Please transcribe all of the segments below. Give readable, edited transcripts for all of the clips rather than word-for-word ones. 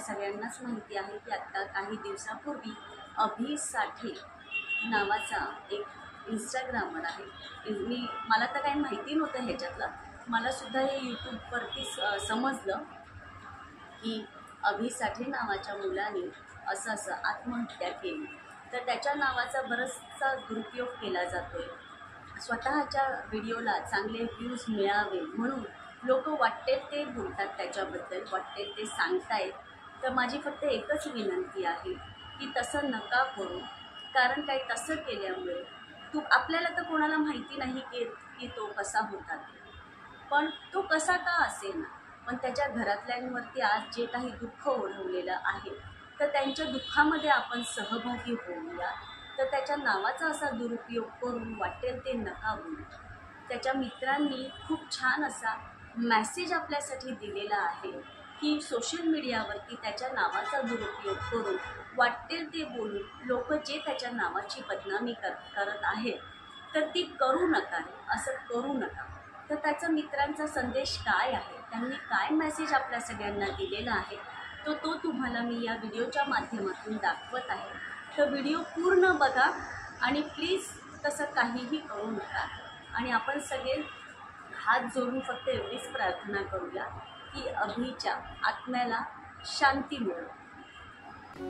सगळ्यांनाच माहिती आहे की आत्ता काही दिवसापूर्वी अभि साठे नावाचा एक इंस्टाग्रामर आहे. मला तर काही माहिती नव्हतं ह्याच्यातलं. मलासुद्धा हे यूट्यूबवरती समजलं की अभि साठे नावाच्या मुलाने असं आत्महत्या केली. तर त्याच्या नावाचा बराचसा दुरुपयोग केला जातो आहे. स्वतःच्या व्हिडिओला चांगले व्ह्यूज मिळावे म्हणून लोक वाटेल ते बोलतात, त्याच्याबद्दल वाटेल ते सांगतायत. तर माझी फक्त एकच विनंती आहे की तसं नका करू. कारण काय, तसं केल्यामुळे आपल्याला तर कोणाला माहिती नाही की तो कसा होता, पण तो कसा का असेना, पण त्याच्या घरातल्यांवरती आज जे काही दुःख ओढवलेलं आहे तर त्यांच्या दुःखामध्ये आपण सहभागी होऊया. तर त्याच्या नावाचा असा दुरुपयोग करून वाटेल ते नका बोलू. त्याच्या मित्रांनी खूप छान असा मेसेज आपल्यासाठी दिलेला आहे की सोशल मीडियावरती त्याच्या नावाचा दुरुपयोग करून वाटेल ते बोलून लोक जे त्याच्या नावाची बदनामी करत आहेत तर ती करू नका, असं करू नका. तर त्याचा मित्रांचा संदेश काय आहे, त्यांनी काय मेसेज आपल्या सगळ्यांना दिलेला आहे तो तुम्हाला मी या व्हिडिओच्या माध्यमातून दाखवत आहे. तर व्हिडिओ पूर्ण बघा आणि प्लीज तसं काहीही करू नका. आणि आपण सगळे हात जोडून फक्त एवढीच प्रार्थना करूया की अभिच्या आत्म्याला शांती मिळो.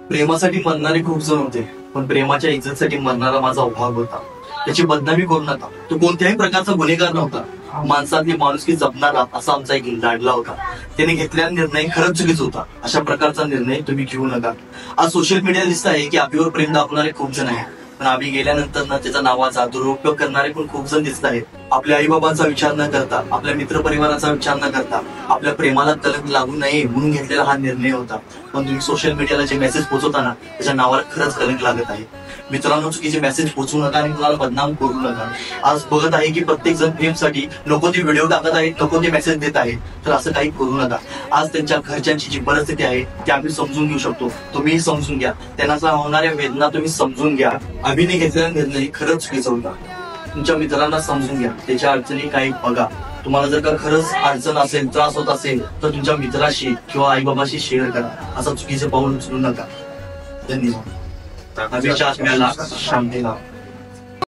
प्रेमासाठी मरणारे खूप जण होते, पण प्रेमाच्या इज्जतसाठी मरणारा माझा भाग होता. त्याची बदनामी करू नका. तो कोणत्याही प्रकारचा गुन्हेगार नव्हता. माणसातली माणुसकी जपणारा असा आमचा एक लाडला होता. त्याने घेतलेला निर्णय खरंच चुकीचा होता. अशा प्रकारचा निर्णय तुम्ही घेऊ नका. आज सोशल मीडिया दिसत आहे की अभिवर प्रेम दाखवणारे खूप जण आहेत, पण अभि गेल्यानंतर ना त्याचा नावाचा दुरुपयोग करणारे पण खूप जण दिसत आहेत. आपल्या आई बाबांचा विचार न करता, आपल्या मित्रपरिवाराचा विचार न करता, आपल्या प्रेमाला कलंक लागू नये म्हणून घेतलेला हा निर्णय होता. पण तुम्ही सोशल मीडियाला जे मेसेज पोहोचवताना त्याच्या नावाला खरंच कलंक लागत आहे. मित्रांनो, चुकीचे मेसेज पोहोचवू नका आणि कुणाला बदनाम करू नका. आज बघत आहे की प्रत्येक जण प्रेमसाठी नको ते व्हिडिओ टाकत आहेत, नको ते मेसेज देत आहेत. तर असं काही करू नका. आज त्यांच्या घरच्यांची जी परिस्थिती आहे ती आम्ही समजून घेऊ शकतो. तुम्हीही समजून घ्या. त्यांना होणाऱ्या वेदना तुम्ही समजून घ्या. अभिने घेतलेला निर्णय खरंच चुकीचा होता. तुमच्या मित्रांना समजून घ्या, त्याच्या अडचणी काही बघा. तुम्हाला जर का खरंच अडचण असेल, त्रास होत असेल तर तुमच्या मित्राशी किंवा आई बाबाशी शेअर करा. असं चुकीचे पाऊल उचलू नका. धन्यवाद. अभिच्या आत्म्याला शांती लावा.